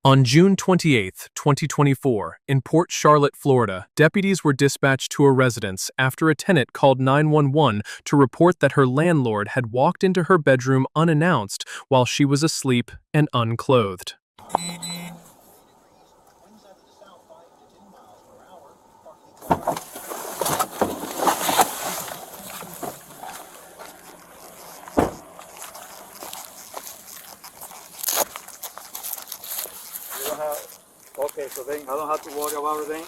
On June 28, 2024, in Port Charlotte, Florida, deputies were dispatched to a residence after a tenant called 911 to report that her landlord had walked into her bedroom unannounced while she was asleep and unclothed. Okay, so then I don't have to worry about everything.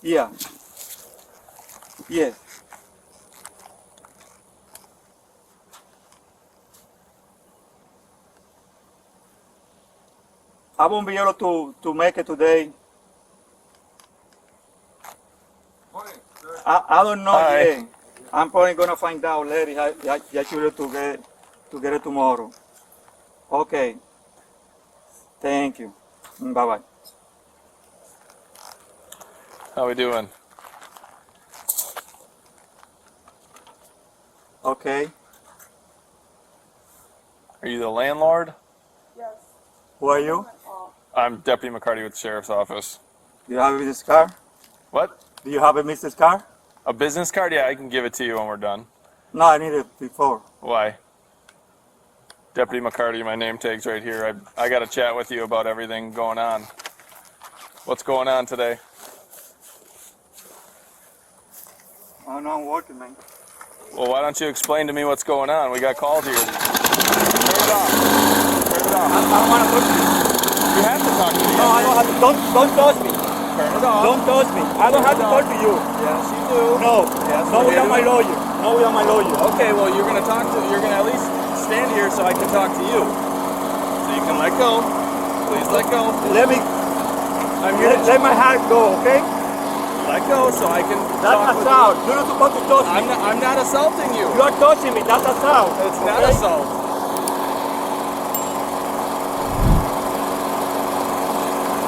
Yeah. Yes. I won't be able to make it today. I don't know yet. I'm probably gonna find out later. I should to get it tomorrow. Okay. Thank you. Bye-bye. How we doing? Okay. Are you the landlord? Yes. Who are you? I'm Deputy McCarty with the Sheriff's Office. Do you have a business card? What? Do you have a business card? A business card? Yeah, I can give it to you when we're done. No, I need it before. Why? Deputy McCarty, my name tag's right here. I got to chat with you about everything going on. What's going on today? Oh, no, I'm working, man. Well, why don't you explain to me what's going on? We got called here. Turn it off. Turn it off. I don't want to talk to you. You have to talk to me. No, I don't have to. Don't touch me. Turn it off. Don't touch me. I don't have to talk to you. Yes, you do. No. Yes, No, you we are do. my lawyer. No, we are my lawyer. Okay, well, you're going to at least stand here so I can talk to you. So you can let go. Please let go. Let me. I'm here to Let my hand go, okay? let go so I can That's talk with assault. you. You're not supposed to touch me. I'm not assaulting you. You are touching me. That's assault. It's not okay? assault.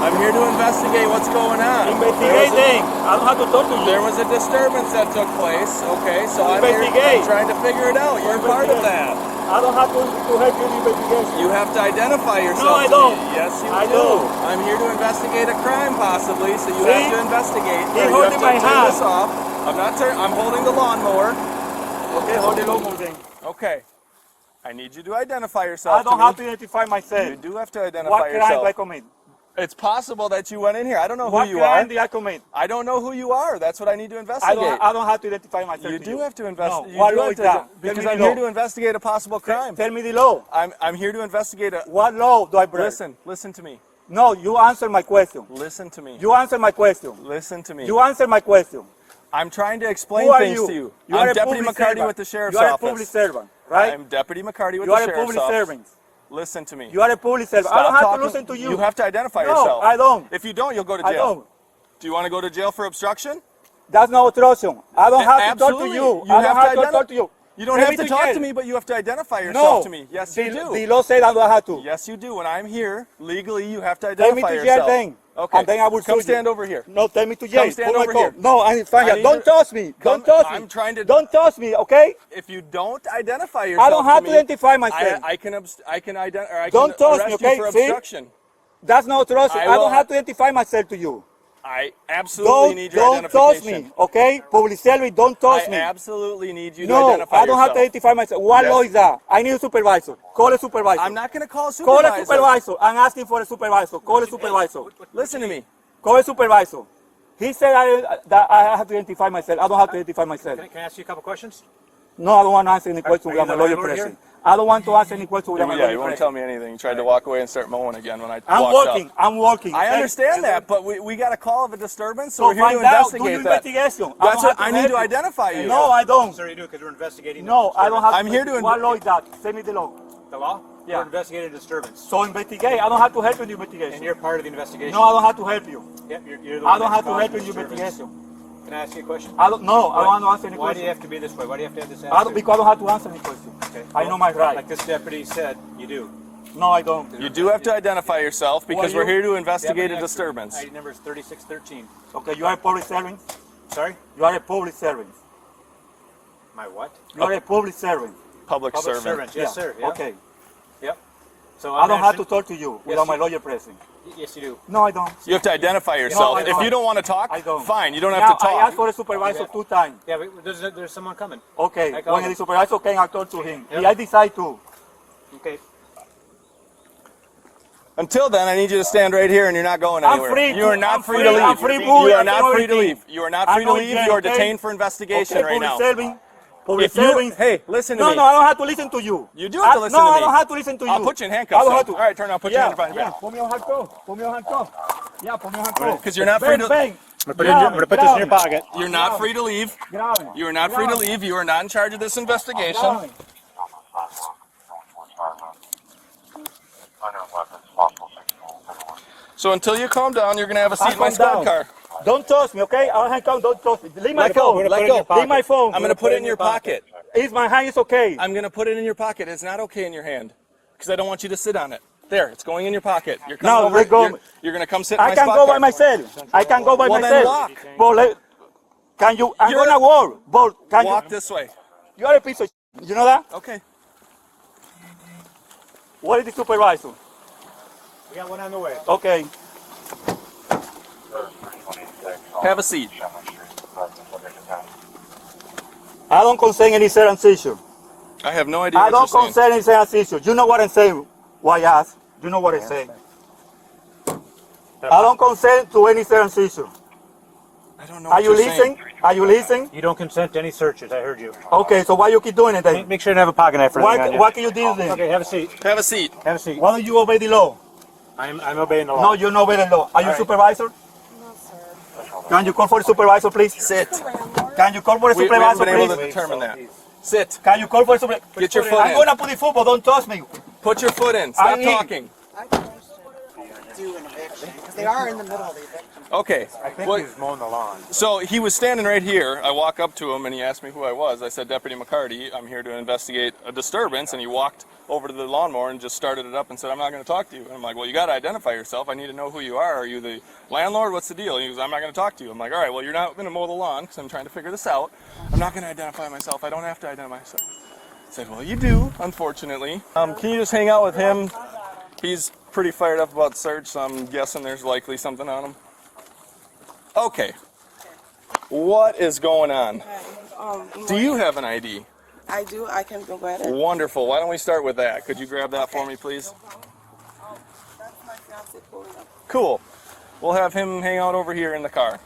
I'm here to investigate what's going on. Investigating. I don't have to talk to you. There was a disturbance that took place. Okay, so I'm Investigate. trying to figure it out. You're part of that. I don't have to help you in the investigation. You have to identify yourself. No, I don't. Yes, you I do. do. I'm here to investigate a crime, possibly. So you See? have to investigate. He's You have holding to my turn hand. this off. I'm holding the lawnmower. Okay, hold the lawnmower then. Okay. I need you to identify yourself. I don't have to identify myself. You do have to identify What crime yourself. did I commit? It's possible that you went in here. I don't know What who you crime are. did I commit? I don't know who you are. That's what I need to investigate. I don't have to identify myself. You to do have to No. investigate. What law is that? Because Tell I'm me here the to investigate a possible crime. Tell me the law. I'm here to investigate a. What law do I break? Listen to me. No, you answer my question. Listen to me. You answer my question. Listen to me. You answer my question. I'm trying to explain Who are things you? to you. You are I'm a Deputy public McCarty servant. with the Sheriff's You are a Office. public servant, right? I'm Deputy McCarty with You the are a Sheriff's public Office. servant. Listen to me. You are a public servant. Stop I don't have talking. to listen to you. You have to identify No, yourself. I don't. If you don't, you'll go to I jail. don't. Do you want to go to jail for obstruction? That's no obstruction. I don't have to talk to Absolutely. you. You I have don't have to to talk to you. You don't Take have me to to talk jail. to me, but you have to identify yourself to me. Yes, you do. The law said I don't have to. Yes, you do. When I'm here, legally, you have to Take me identify to jail yourself. then. Okay. And then I will Come sue you. stand over here. No, take me to jail. Come stand Put my over coat. here. No, I'm fine. I need Don't you- touch me. Come- Don't touch me. I'm trying to- Don't touch me, okay? If you don't identify yourself, I don't have to me, identify myself. I can Don't touch arrest me, okay? you for See? obstruction. That's no obstruction. I I will don't have to identify myself to you. I absolutely need your Don't touch identification. me, okay? Public service, don't touch I me. absolutely need you to No, identify I don't have to yourself. identify myself. What Yes. law is that? I need a supervisor. Call a supervisor. I'm not going to call a Call supervisor. a supervisor. I'm asking for a supervisor. Call a supervisor. Listen to me. Call a supervisor. He said that I have to identify myself. I don't have to identify myself. Can I ask you a couple questions? No, I don't want to answer any questions Are without you my the lawyer landlord present. here? I don't want to answer any questions without my Yeah, lawyer you won't present. tell me anything. You tried to walk away and start mowing again when I I'm walked working. up. I'm working. I Hey, understand that, but we got a call of a disturbance, so So we're here to find out. Do investigate your that. investigation. That's what I don't need have to help identify you. No, I don't. Sir, you do because we're investigating. No, I don't have I'm here to What law is that? Send me the law. The law? Yeah. We're investigating a disturbance. So investigate. I don't have to help you in the investigation. And you're part of the investigation. No, I don't have to help you. Yep, you're the I one don't that have to caused help you the in the disturbance. investigation. Can I ask you a question? I don't know. I don't want to answer any Why do you questions. have to be this way? Why do you have to have this I attitude? don't, because I don't have to answer any questions. Okay. I know my right. Like this deputy said, you do. No, I don't. You do have to identify yourself because Who are we're here to Deputy investigate a Extra. disturbance. ID number is 3613. Okay, you are a public servant. Sorry? You are a public servant. My what? You are a public servant. public servant. Yes, sir. Yeah. Okay. Yep. So I don't have to answering- talk to you without my you- lawyer present. Yes, you do. No, I don't. You have to identify yourself. I If don't. you don't want to talk, I don't. fine. You don't Now, have to I talk. asked for a supervisor 2 times. Yeah, but there's someone coming. Okay, I called when him. the supervisor came, I talked to him. Yep. I decide to. Okay. Until then, I need you to stand right here, and you're not going anywhere. free You are to- not I'm free free- to leave. I'm free You booty, are I'm not free free to everything. leave. You are not I'm free to going leave. jail, You are okay? detained for investigation right now. Public If you- serving. hey, listen to no, me. No, I don't have to listen to you. You do have to listen no, to me. I don't have to listen to you. I'll put you in handcuffs. I don't though. have to. All right, turn around. Put your hand behind your Yeah, back. put me on handcuff. Put me on handcuff. Yeah, put me on handcuff. Because you're not free to. Bang. I'm gonna put this in your pocket. You're not free to leave. You are not free to leave. You are not in charge of this investigation. So until you calm down, you're gonna have a seat in my squad car. Don't touch me, okay? I'll handcuff. Don't touch me. Leave my Let go. phone. Let go. Leave my phone. I'm gonna put it in your pocket. It's my hand. It's okay. I'm gonna put it in your pocket. It's not okay in your hand because I don't want you to sit on it. There, it's going in your pocket. You're coming No, over. let go. You're gonna come sit in my I can squad go car. by myself. I can go by Well, then myself. walk. But can you? I'm You're- gonna walk. But can Walk you? this way. You are a piece of. You know that? Okay. What is the supervisor? We got one on the way. Okay. Have a seat. I don't consent any certain issue. I have no idea I what don't you're saying. consent any certain issue. You know what I'm saying? Why ask? You know what I'm saying? I don't consent to any certain issue. I don't know Are what you you're saying. listening? Are you listening? You don't consent to any searches. I heard you. Okay, so why you keep doing it then? Make sure you have a pocket knife for anything on you. Why can you do this then? Okay, have a seat. Have a seat. Have a seat. Why don't you obey the law? I'm obeying the law. No, you know better law. Are you right. supervisor? Can you call for the supervisor, please? Sit. Can you call for the We haven't supervisor, been able to please? determine that. Sit. Can you call for the supervisor? Get your foot I'm in. gonna put the football. Don't touch me. Put your foot in. Stop I need- talking. Do an eviction because they are in the middle of the eviction. Okay. I think Well, he's mowing the lawn. so he was standing right here. I walk up to him and he asked me who I was. I said, Deputy McCarty, I'm here to investigate a disturbance. And he walked over to the lawnmower and just started it up and said, I'm not going to talk to you. And I'm like, well, you got to identify yourself. I need to know who you are. Are you the landlord? What's the deal? And he goes, I'm not going to talk to you. I'm like, all right, well, you're not going to mow the lawn because I'm trying to figure this out. I'm not going to identify myself. I don't have to identify myself. I said, well, you do, unfortunately. Can you just hang out with him? He's pretty fired up about the search, so I'm guessing there's likely something on him. Okay. What is going on? Do you have an ID? I do. I can go get it. Wonderful. Why don't we start with that? Could you grab that for me, please? That's my fiance pulling up. Cool. We'll have him hang out over here in the car.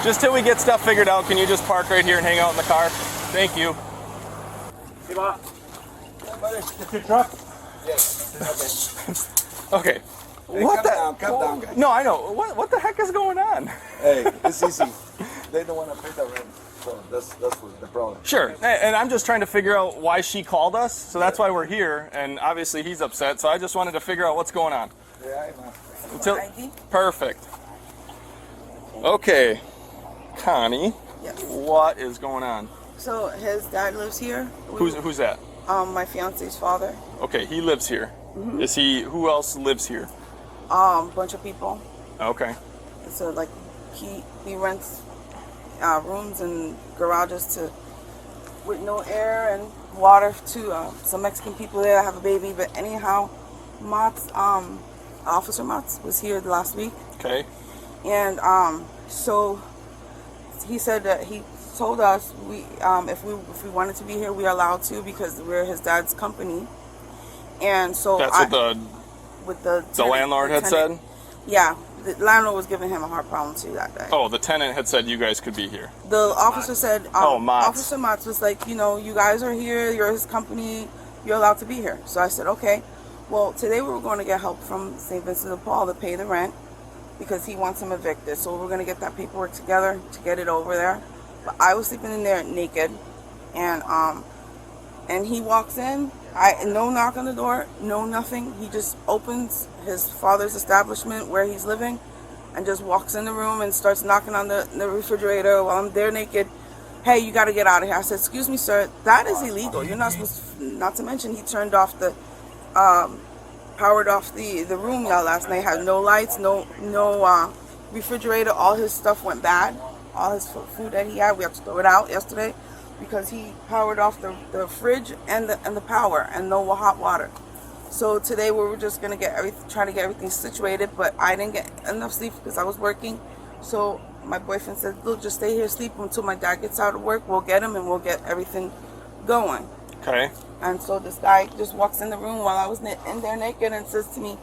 Just till we get stuff figured out, can you just park right here and hang out in the car? Thank you. Hey, Bob. It's your truck? Okay. Hey, What the? calm down, guys. No, I know. What the heck is going on? Hey, it's easy. They don't want to pay the rent, so that's what the problem. Sure. And I'm just trying to figure out why she called us, so that's why we're here. And obviously he's upset, so I just wanted to figure out what's going on. Yeah, I know. Until, ID? perfect. Okay, Connie, Yes. what is going on? So his dad lives here. Who's that? My fiance's father. Okay, he lives here. Is he? Who else lives here? Bunch of people. Okay. So like he rents rooms and garages to with no air and water to some Mexican people there that have a baby. But anyhow, Officer Motz was here last week, Okay. and so he said that he told us if we wanted to be here, we are allowed to because we're his dad's company. And so That's what the tenant- landlord the had tenant- said? Yeah, the landlord was giving him a hard problem too that day. Oh, the tenant had said you guys could be here. The officer said, Motz. Officer Motz was like, you guys are here, you're his company, you're allowed to be here. So I said, okay. Well, today we were going to get help from St. Vincent de Paul to pay the rent because he wants him evicted. So we're going to get that paperwork together to get it over there. But I was sleeping in there naked, and he walks in. No knock on the door, no nothing. He just opens his father's establishment where he's living and just walks in the room and starts knocking on the refrigerator while I'm there naked. Hey, you got to get out of here. I said, excuse me, sir, that is illegal. You're not supposed to, not to mention he turned off powered off the room y'all last night. Had no lights, no refrigerator. All his stuff went bad. All his food that he had, we had to throw it out yesterday. because he powered off the fridge and the power and no hot water. So today we were just gonna try to get everything situated, but I didn't get enough sleep because I was working. So my boyfriend said, "Look, just stay here, sleep until my dad gets out of work. We'll get him and we'll get everything going." Okay. And so this guy just walks in the room while I was in there naked and says to me,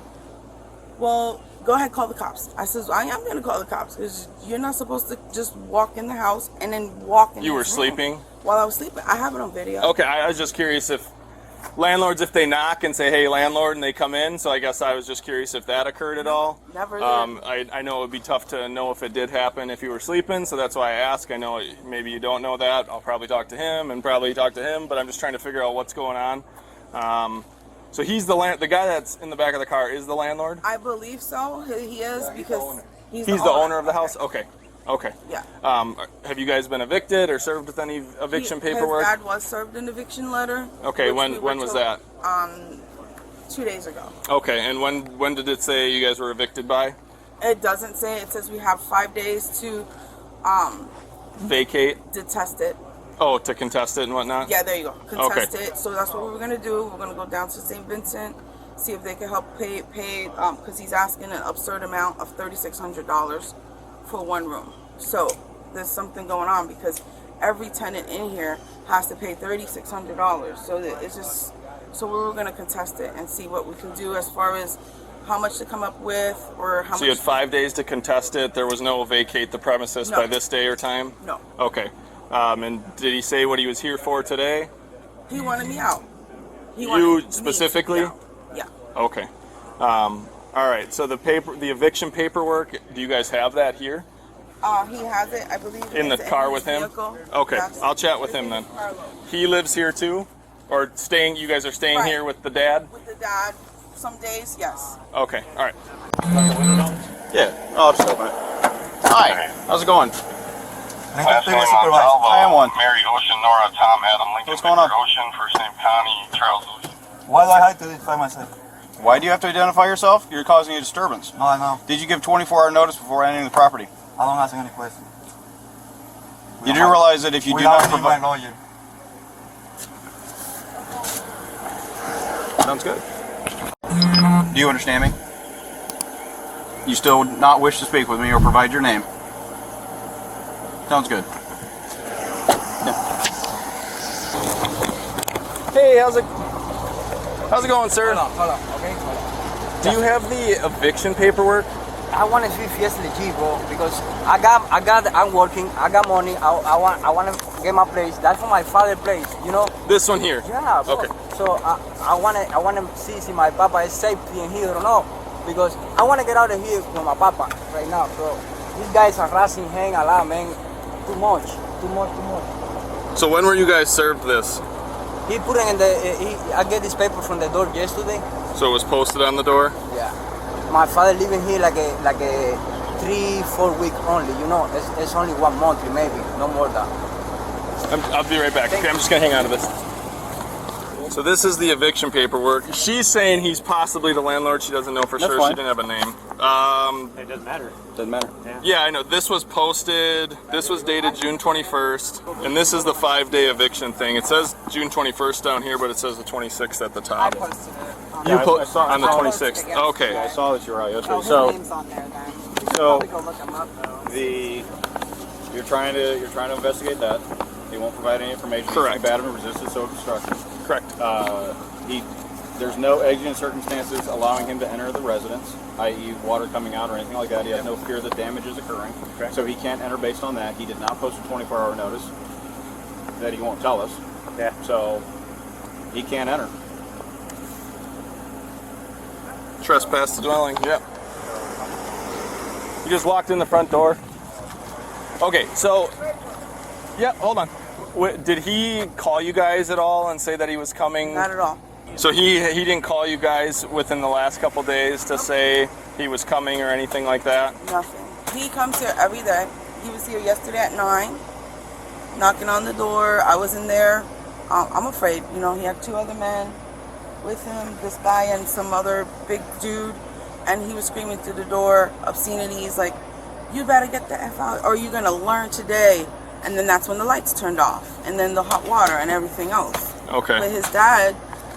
"Well, go ahead, call the cops." I says, "I am going to call the cops because you're not supposed to just walk in the house and then walk in." You were this room." sleeping? While I was sleeping. I have it on video. Okay, I was just curious if landlords, if they knock and say, "Hey, landlord," and they come in. So I guess I was just curious if that occurred at all. Never did. I know it would be tough to know if it did happen if you were sleeping, so that's why I ask. I know maybe you don't know that. I'll probably talk to him and probably talk to him, but I'm just trying to figure out what's going on. So he's the guy that's in the back of the car is the landlord? I believe so. He is because he's the owner of the house? Okay. Okay. Yeah. Have you guys been evicted or served with any eviction paperwork? His dad was served an eviction letter. Okay, when was that? 2 days ago. Okay, and when did it say you guys were evicted by? It doesn't say. It says we have 5 days to Vacate? detest it. Oh, to contest it and whatnot? Yeah, there you go. Contest Okay. it. So that's what we're gonna do. We're gonna go down to St. Vincent, see if they can help pay because he's asking an absurd amount of $3,600 for one room. So there's something going on because every tenant in here has to pay $3,600. So it's just so we're gonna contest it and see what we can do as far as how much to come up with or how much. So you had 5 days to contest it. There was no vacate the premises No. by this day or time? No. Okay. And did he say what he was here for today? He wanted me out. You specifically? Yeah. Okay. All right. So the eviction paperwork. Do you guys have that here? He has it, I believe. In the car with him? Vehicle. Okay. Yes. I'll chat with him then. He lives here too, or staying? You guys are staying Right. here with the dad? With the dad, some days, yes. Okay. All right. Yeah, I'll just open it. Hi, how's it going? Last name I am one. Mary Ocean, Nora, Tom, Adam, Lincoln, What's going on? Victor, Ocean, first name Connie, Charles Lewis. Why do I have to identify myself? Why do you have to identify yourself? You're causing a disturbance. No, I know. Did you give 24-hour notice before entering the property? I don't ask any questions. You do realize that if you do Without not me, my provide... lawyer. Sounds good. Do you understand me? You still not wish to speak with me or provide your name? Sounds good. Hey, how's it going, sir? Hold on, okay? Do you have the eviction paperwork? I want to see Fiesta Legit, bro, because I'm working, I got money, I want to get my place. That's for my father's place, you know? This one here. Yeah, bro. Okay. So I want to see if my papa is safety in here or not, because I want to get out of here with my papa right now, bro. These guys are harassing hang a lot, man. Too much. So when were you guys served this? He put it in I get this paper from the door yesterday. So it was posted on the door? Yeah. My father living here like a 3-4 week only, you know. It's only 1 month maybe, no more than. I'll be right back. Okay, I'm just gonna hang on to this. So this is the eviction paperwork. She's saying he's possibly the landlord. She doesn't know for That's sure. fine. She didn't have a name. It doesn't matter. Doesn't matter. Yeah, I know. This was posted. This was dated June 21st, and this is the 5-day eviction thing. It says June 21st down here, but it says the 26th at the top. I posted it. You I saw- on the I saw it. 26th. Yeah. Okay. Yeah, I saw that you were out yesterday. Oh, his So, name's on there then. You should so- probably go look him up though. you're trying to investigate that. He won't provide any information. Correct. He's bad and resisted social destruction. Correct. There's no exigent circumstances allowing him to enter the residence, i.e. water coming out or anything like that. He has no fear that damage is occurring. Okay. So he can't enter based on that. He did not post a 24-hour notice that he won't tell us. Yeah. So he can't enter. Trespass the dwelling. Yep. You just walked in the front door. Okay, so yeah, hold on. Did he call you guys at all and say that he was coming? Not at all. So he didn't call you guys within the last couple days to say he was coming or anything like that? Nothing. He comes here every day. He was here yesterday at 9, knocking on the door. I was in there. I'm afraid. You know, he had 2 other men with him, this guy and some other big dude, and he was screaming through the door obscenities like, "You better get the F out or you're going to learn today." And then that's when the lights turned off, and then the hot water and everything else. Okay. But his dad,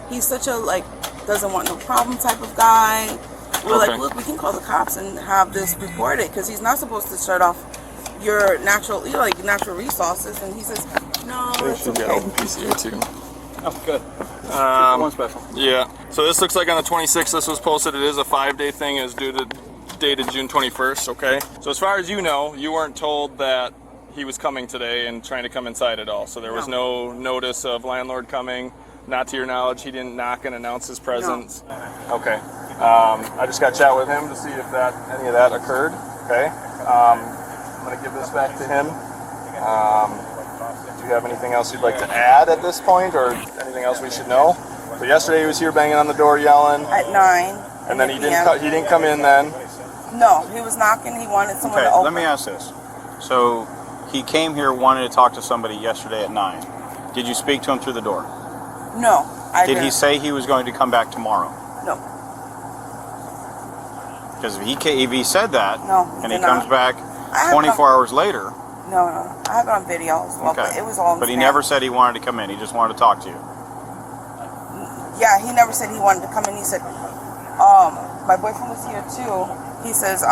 he's such a like doesn't want no problem type of guy. We're Okay. like, look, we can call the cops and have this reported because he's not supposed to shut off your natural resources. And he says, no, it's Should get okay. open PCA too. Oh, good. One special. Yeah. So this looks like on the 26th this was posted. It is a 5-day thing. It is dated June 21st. Okay. So as far as you know, you weren't told that he was coming today and trying to come inside at all. So there was no notice of landlord coming. Not to your knowledge, he didn't knock and announce his presence. No. Okay. I just got to chat with him to see if any of that occurred. Okay. I'm going to give this back to him. Do you have anything else you'd like to add at this point, or anything else we should know? So yesterday he was here banging on the door, yelling. At 9. And then he didn't come in then. No, he was knocking. He wanted someone to open. Let me ask this. So he came here wanting to talk to somebody yesterday at 9. Did you speak to him through the door? No, I Did didn't. he say he was going to come back tomorrow? No. Because if he said that, No, and he did not. comes back I have 24 hours later, No, I have it on video as well, but it was all. But he never said he wanted to come in. He just wanted to talk to you. Yeah, he never said he wanted to come in. He said, my boyfriend was here too. He says,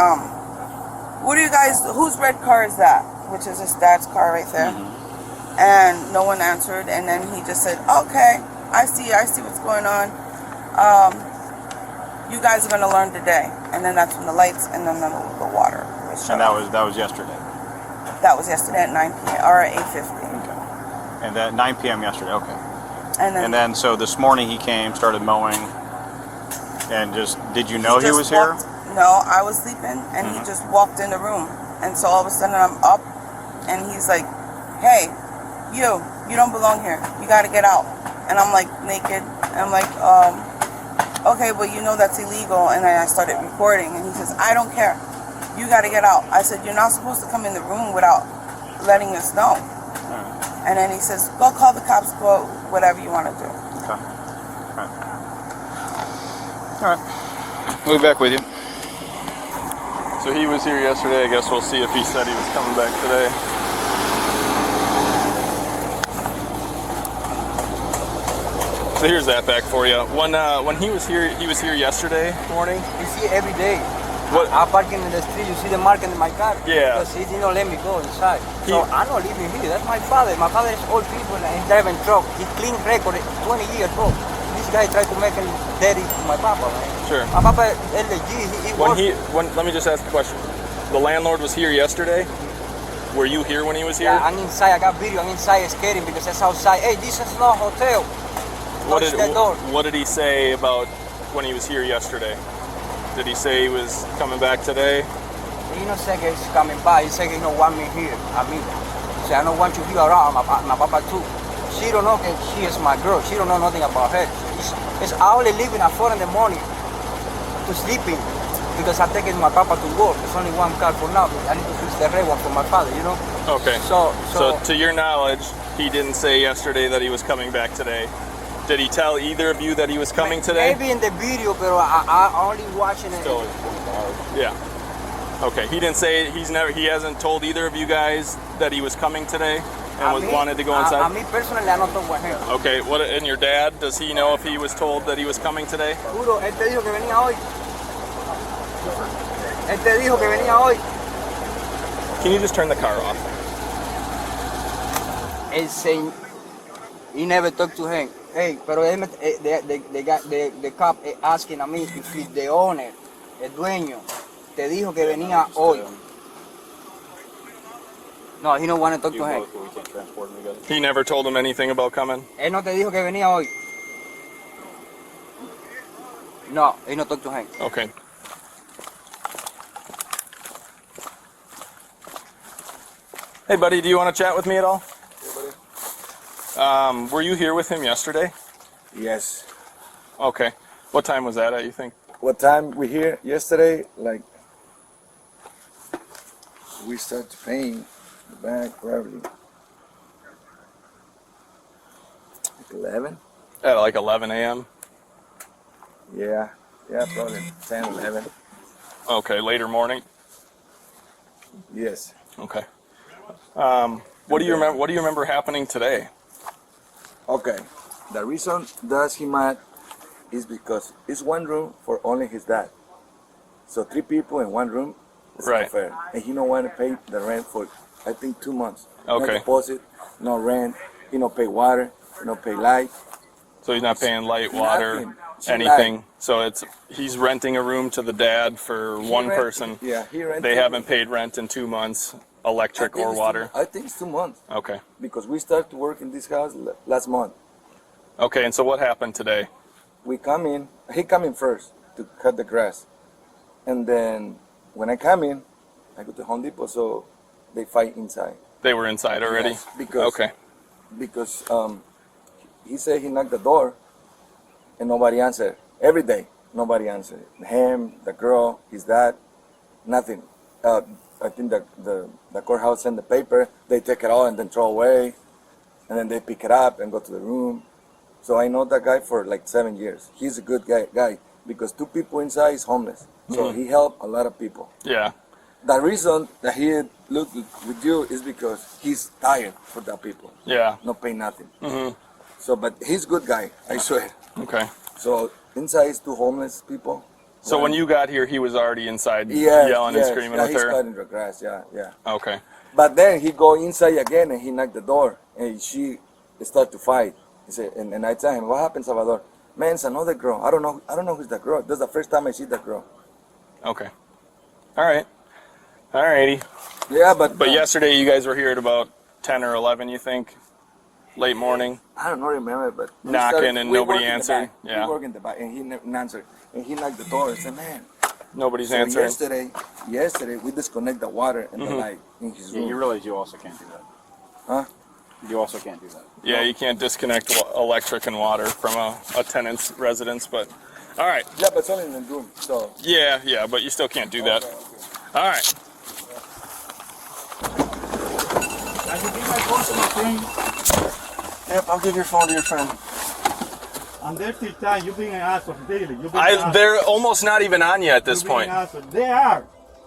what do you guys? Whose red car is that? Which is his dad's car right there. And no one answered. And then he just said, okay, I see what's going on. You guys are gonna learn today. And then that's when the lights and then the water was shut And off. that was yesterday. That was yesterday at 9 p.m. or at 8:50. Okay. And that 9 p.m. yesterday. Okay. And then So this morning he came, started mowing, and did you know he was here? No, I was sleeping, and he just walked in the room. And so all of a sudden I'm up, and he's like, hey, you don't belong here. You got to get out. And I'm like naked. And I'm like, okay, but you know that's illegal. And then I started recording, and he says, I don't care. You got to get out. I said, you're not supposed to come in the room without letting us know. And then he says, go call the cops, go whatever you want to do. Okay. All right. We'll be back with you. So he was here yesterday. I guess we'll see if he said he was coming back today. So here's that back for you. When he was here yesterday morning. You see every day. What? I'm parking in the street, you see the mark in my car. Yeah. Because he didn't let me go inside. So I'm not living here. That's my father. My father is old people and he's driving truck. He clean record 20 years old. This guy tried to make him daddy to my papa, man. Sure. My papa is legit. Let me just ask a question. The landlord was here yesterday. Were you here when he was here? Yeah, I'm inside. I got video. I'm inside scaring because it's outside. Hey, this is not a hotel. Touch the door. What did he say about when he was here yesterday? Did he say he was coming back today? He don't say he's coming back. He said he don't want me here. I mean, he said I don't want you here around. My papa too. She don't know that she is my girl. She don't know nothing about her. It's I only leaving at 4 in the morning to sleeping because I'm taking my papa to work. There's only one car for now. I need to fix the red one for my father, you know? Okay. So to your knowledge, he didn't say yesterday that he was coming back today. Did he tell either of you that he was coming today? Maybe in the video, but I only watching it. Still, yeah. Okay. He didn't say he hasn't told either of you guys that he was coming today and wanted to go inside? Me personally, I don't talk with him. Okay. And your dad, does he know if he was told that he was coming today? Juro, él te dijo que venía hoy. Él te dijo que venía hoy. Can you just turn the car off? Él saying he never talked to him. Hey, pero the cop asking a me if he's the owner, el dueño, te dijo que venía hoy. No, he don't want to talk to him. He never told him anything about coming? Él no te dijo que venía hoy. No, he no talked to him. Okay. Hey, buddy, do you want to chat with me at all? Were you here with him yesterday? Yes. Okay. What time was that at, you think? What time we here? Yesterday, like we started paying the bank probably like 11. At like 11 a.m.? Yeah, probably 10, 11. Okay, later morning? Yes. Okay. What do you remember? What do you remember happening today? Okay, the reason that he mad is because it's one room for only his dad. So 3 people in one room is Right. not fair. And he don't want to pay the rent for, I think, 2 months. No Okay. deposit, no rent, he don't pay water, he don't pay light. So he's not paying light, water, Nothing. anything. So he's renting a room to the dad for one rent- person. Yeah, he rented. They haven't paid rent in 2 months, electric or water. I think it's 2 months Okay. because we started to work in this house last month. Okay, and so what happened today? We come in, he come in first to cut the grass. And then when I come in, I go to Home Depot, so they fight inside. They were inside already? Yes, because Okay. because he said he knocked the door and nobody answered. Every day, nobody answered. Him, the girl, his dad, nothing. I think the courthouse sent the paper, they take it all and then throw away, and then they pick it up and go to the room. So I know that guy for like 7 years. He's a good guy because 2 people inside is homeless. So he helped a lot of people. Yeah. The reason that he looked with you is because he's tired for that people. Yeah. Not pay nothing. Mm-hmm. So, but he's a good guy, I swear. Okay. So inside is 2 homeless people. So when you got here, he was already inside Yes, yelling yes, and screaming yeah, with he's her? cutting the grass, yeah. Okay. But then he go inside again and he knocked the door and she start to fight. He said, and I tell him, what happened, Salvador? Man, it's another girl. I don't know who's the girl. That's the first time I see the girl. Okay. All right. All righty. Yeah, but yesterday you guys were here at about 10 or 11, you think? Late morning? I don't remember, but we Knocking and we nobody work in the answered? back. Yeah. We work in the back and he never answered. And he knocked the door and said, man. Nobody's So answering? yesterday we disconnect the water and the light in his room. You realize you also can't do that. Huh? You also can't do that. Yeah, you can't disconnect electric and water from a tenant's residence, but all right. Yeah, but it's only in the room, so. Yeah, but you still can't do that. Okay. All right. Can you give my phone to my friend? Yep, I'll give your phone to your friend. And they're still time. You're being an asshole daily. You're being an asshole. They're almost not even on you at this You're being point. an asshole.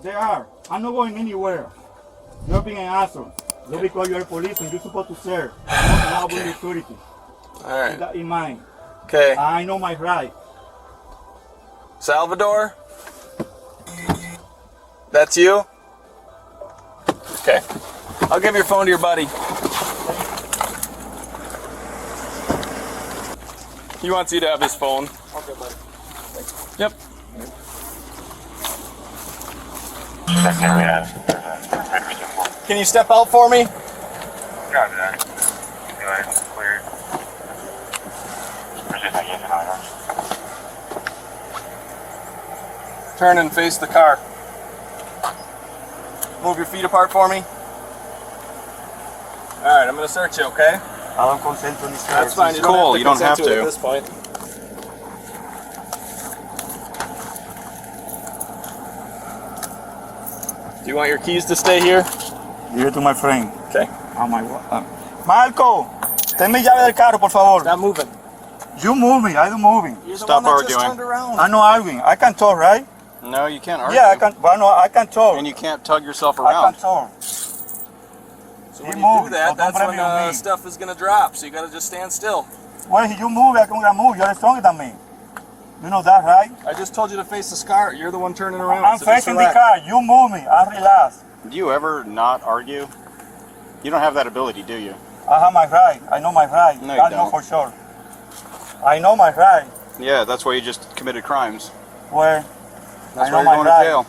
They are. I'm not going anywhere. You're being an asshole. Not because you're police and you're supposed to serve. Not about security. All right. Keep that in mind. Okay. I know my right. Salvador? That's you? Okay. I'll give your phone to your buddy. He wants you to have his phone. Okay, buddy. Yep. Can you step out for me? Roger that. Go ahead, clear. Turn and face the car. Move your feet apart for me. All right, I'm going to search you, okay? I don't consent to this. That's fine. You Cool, you don't consent have it to. at this point. Do you want your keys to stay here? Give it to my friend. Okay. Oh my God. Marco, ten mi llave del carro, por favor. Stop moving. You moving, I do moving. You're the Stop one that just arguing. turned around. I'm not arguing. I can talk, right? No, you can't argue. Yeah, I can. But no, I can talk. And you can't tug yourself I around. can talk. So He when you do moved, that, so that's don't when blame it on me. stuff is going to drop. So you got to just stand still. Well, you move, I can move. You're stronger than me. You know that, right? I just told you to face the car. You're the one turning around. I'm so just facing the relax. car. You move me. I relax. Do you ever not argue? You don't have that ability, do you? I have my right. I know my right. No, you I know don't. for sure. I know my right. Yeah, that's why you just committed crimes. Well, That's I why know you're my going right. to jail.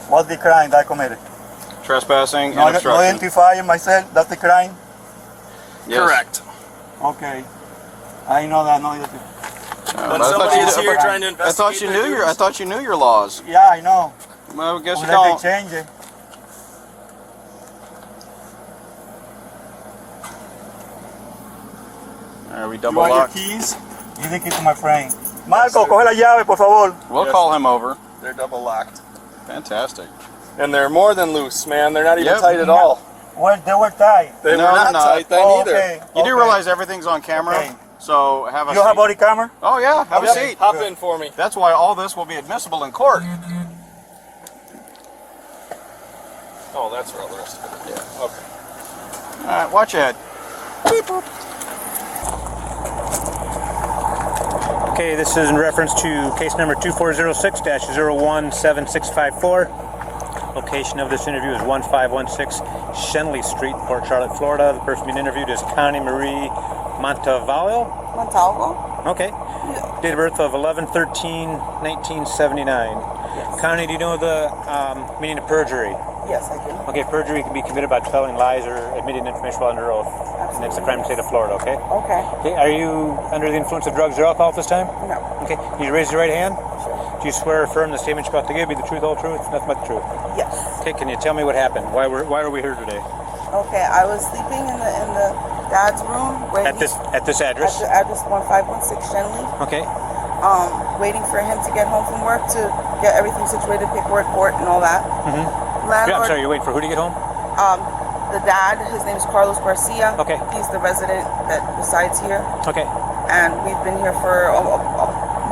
What's the crime that I committed? Trespassing and No obstruction. identifying myself. That's the crime. Yes. Correct. Okay. I know that. No identifying. When I somebody is thought here you- trying to I investigate thought you their knew your. I duties- thought you knew your laws. Yeah, I know. Well, I guess you Unless they don't. change it. Are we You double want your locked? keys? Give the key to my friend. Marco, coge la llave, por favor. We'll Yes. call him over. They're double locked. Fantastic. And they're more than loose, man. They're not even Yep. tight at all. Well, they were tied. They No, were not they're not. tight then Oh, either. okay. You do okay. realize everything's on camera, Okay. so have a You seat. have body camera? Oh yeah, have a Yep. seat. Hop in for me. That's why all this will be admissible in court. Oh, that's where all the rest of it is. Yeah. Okay. All right, watch ahead. Okay, this is in reference to case number 2406-017654. Location of this interview is 1516 Shenley Street, Port Charlotte, Florida. The person being interviewed is Connie Marie Montalvo. Montalvo? Okay. Yeah. Date of birth of 11/13/1979. Yes. Connie, do you know the meaning of perjury? Yes, I do. Okay, perjury can be committed by telling lies or admitting information while under oath. And it's a crime in the state of Florida, okay? Okay. Okay, are you under the influence of drugs or alcohol at this time? No. Okay, can you raise your right hand? Sure. Do you swear or affirm the statement you're about to give be the truth, whole truth, nothing but the truth? Yes. Okay, can you tell me what happened? Why are we here today? Okay, I was sleeping in the dad's room. At this address? At the address 1516 Shenley. Okay. Waiting for him to get home from work to get everything situated, paperwork, court, and all that. Mm-hmm. Landlord, Yeah, I'm sorry, you're waiting for who to get home? The dad, his name is Carlos Garcia. Okay. He's the resident that resides here. Okay. And we've been here for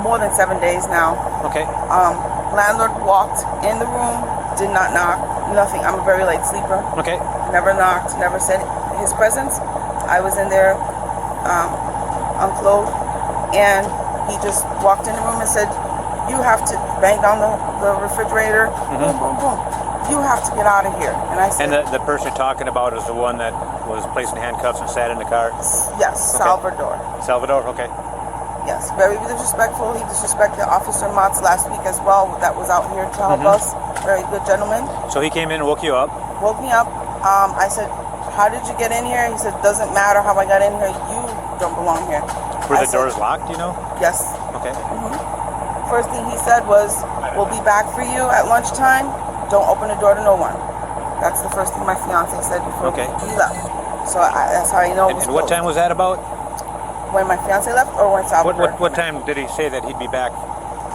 more than 7 days now. Okay. Landlord walked in the room, did not knock, nothing. I'm a very light sleeper. Okay. Never knocked, never said his presence. I was in there, unclothed, and he just walked in the room and said, "You have to," bang down the refrigerator, boom, boom, boom. "You have to get out of here." And I said, And the person you're talking about is the one that was placed in handcuffs and sat in the car? yes, Okay. Salvador. Salvador, okay. Yes, very disrespectful. He disrespected Officer Motz last week as well, that was out here to help us. Very good gentleman. So he came in and woke you up? Woke me up. I said, "How did you get in here?" He said, "Doesn't matter how I got in here. You don't belong here." Were I the said, doors locked, you know? Yes. Okay. First thing he said was, "We'll be back for you at lunchtime. Don't open the door to no one." That's the first thing my fiance said before Okay. he left. So that's how I know it was And what closed. time was that about? When my fiance left or when Salvador? What time did he say that he'd be back?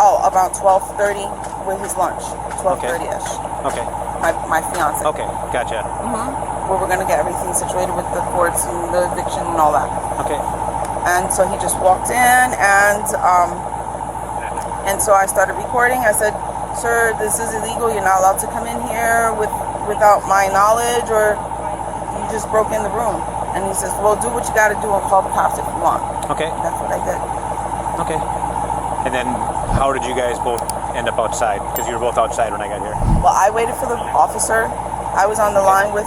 Oh, about 12:30 with his lunch. 12:30ish. Okay. My fiance. Okay, gotcha. Where we're gonna get everything situated with the courts and the eviction and all that. Okay. And so he just walked in, and so I started recording. I said, "Sir, this is illegal. You're not allowed to come in here without my knowledge, or you just broke in the room." And he says, "Well, do what you got to do and call the cops if you want." Okay. That's what I did. Okay. And then how did you guys both end up outside? Because you were both outside when I got here. Well, I waited for the officer. I was on the line with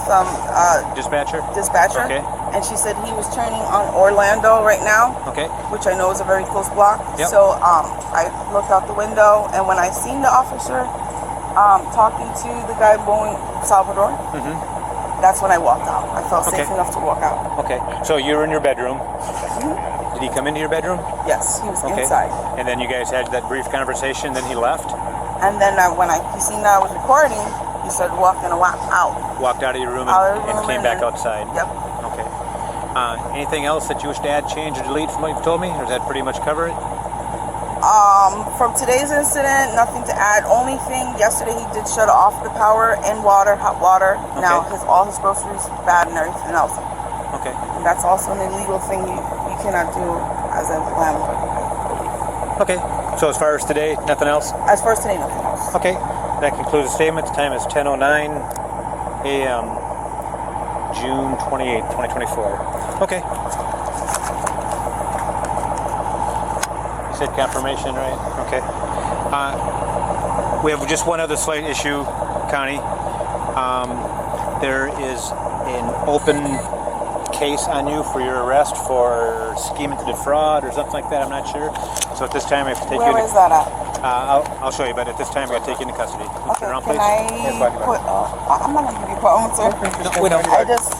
Dispatcher? dispatcher, Okay. and she said he was turning on Orlando right now, Okay. which I know is a very close block. Yep. So I looked out the window, and when I seen the officer talking to the guy going Salvador, that's when I walked out. I felt safe Okay. enough to walk out. Okay. So you were in your bedroom. Did he come into your bedroom? Yes, he was Okay. inside. And then you guys had that brief conversation, then he left? And then when he seen that I was recording, he started walking out. Walked out of your room Out of the and room came and back then- outside? Yep. Okay. Anything else that you wish to add, change, or delete from what you've told me? Or does that pretty much cover it? From today's incident, nothing to add. Only thing, yesterday he did shut off the power and water, hot water. Now all his groceries bad and everything else. Okay. And that's also an illegal thing you cannot do as a landlord. Okay. So as far as today, nothing else? As far as today, nothing else. Okay. That concludes the statement. The time is 10:09 a.m. June 28, 2024. Okay. You said confirmation, right? Okay. We have just one other slight issue, Connie. There is an open case on you for your arrest for scheming to defraud or something like that. I'm not sure. So at this time, I have to take you. Where is that at? I'll show you, but at this time, I got to take you into custody. Okay, Around, can please. I put, I'm not going to give you a put on, sir. No, we don't. I just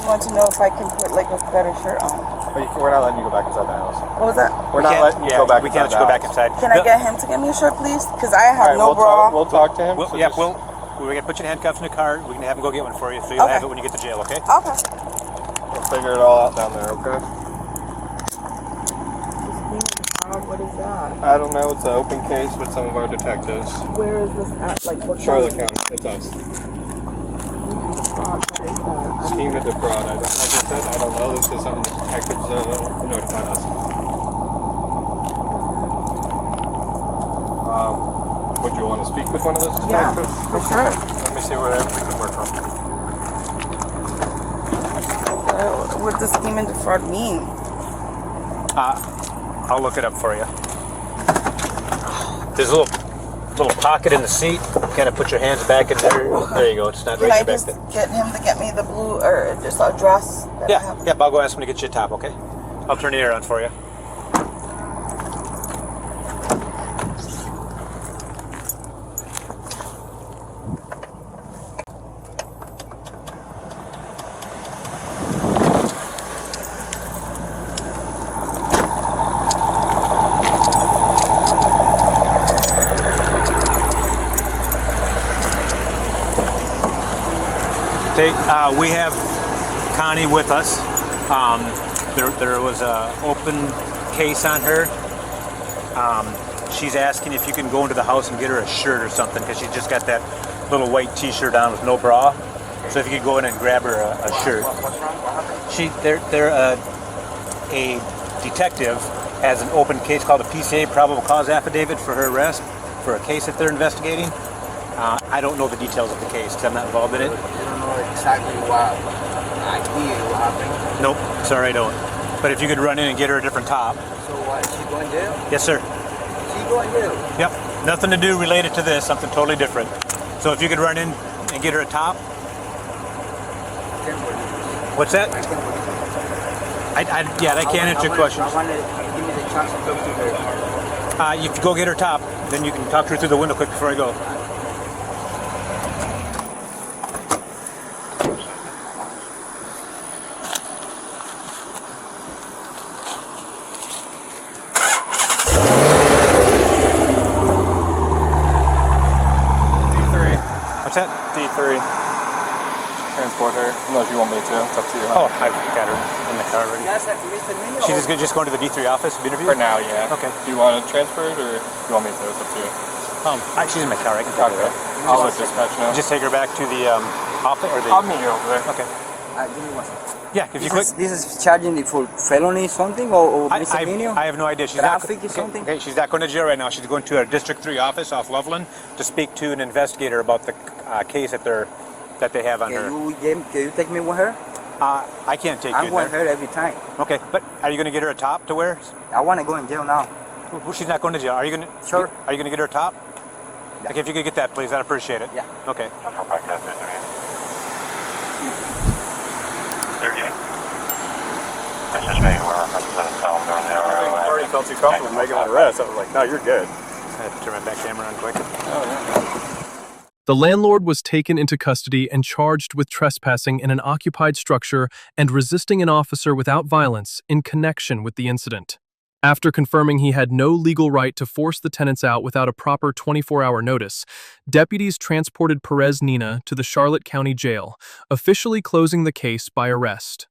want to know if I can put like a better shirt on. We're not letting you go back inside the house. What was that? We're not letting you go back We can't let inside you go the back house. inside. Can I get him to give me a shirt, please? Because I have All right, no bra. We'll talk to him. We're so going just- to put you in handcuffs in the car. We can have him go get one for you, so you'll Okay. have it when you get to jail, okay? Okay. We'll figure it all out down there, okay? What is that? I don't know. It's an open case with some of our detectives. Where is this at? Like what? Charlotte County. It's us. Scheme to defraud. Like I said, I don't know. This is something the detectives notified us. Would you want to speak with one of those Yeah, detectives? for sure. Let me see where we can work from. What does scheme and defraud mean? I'll look it up for you. There's a little pocket in the seat. Kind of put your hands back in there. There you go. It's not Can right I back just there. get him to get me the blue or just a dress? that I Yeah, have? I'll go ask him to get you a top, okay? I'll turn the air on for you. We have Connie with us. There was a open case on her. She's asking if you can go into the house and get her a shirt or something because she's just got that little white T-shirt on with no bra. So if you could go in and grab her a shirt. What's wrong? What happened? A detective has an open case called a PCA, probable cause affidavit, for her arrest for a case that they're investigating. I don't know the details of the case because I'm not involved in it. You don't know exactly what happened? Nope, sorry, I don't. But if you could run in and get her a different top. So what, is she going jail? Yes, sir. She going jail? Yep, nothing to do related to this, something totally different. So if you could run in and get her a top. What's that? I can't answer your questions. I want to give me the chance to talk to her. If you go get her top, then you can talk to her through the window quick before I go. What's that? D3. Transport her. Unless you want me to. It's up to you. Oh, I've got her in the car already. Yes, that's Mr. Nino. She's just going to the D3 office to be interviewed? For now, yeah. Okay. Do you want to transfer it or do you want me to? It's up to you. She's in my car. I can take her Okay. there. I'll let dispatch know. Just take her back to the office or the. I'll meet you over there. Okay. Give me one second. Yeah, if you click. This is charging it for felony something or misdemeanor? I have no idea. She's Traffic not, or something? Okay, she's not going to jail right now. She's going to a District 3 office off Loveland to speak to an investigator about the case that they have on her. Can you take me with her? I can't take I'm you with there. her every time. Okay, but are you going to get her a top to wear? I want to go in jail now. Well, she's not going to jail. Are you going to? Sure. Are you going to get her a top? Yeah. Okay, if you could get that, please, I'd appreciate it. Yeah. Okay. This is me. We're representing Salvador Eligio. I already felt too comfortable making that arrest. I was like, no, you're good. I had to turn my back camera on quick. The landlord was taken into custody and charged with trespassing in an occupied structure and resisting an officer without violence in connection with the incident. After confirming he had no legal right to force the tenants out without a proper 24-hour notice, deputies transported Perez-Nina to the Charlotte County Jail, officially closing the case by arrest.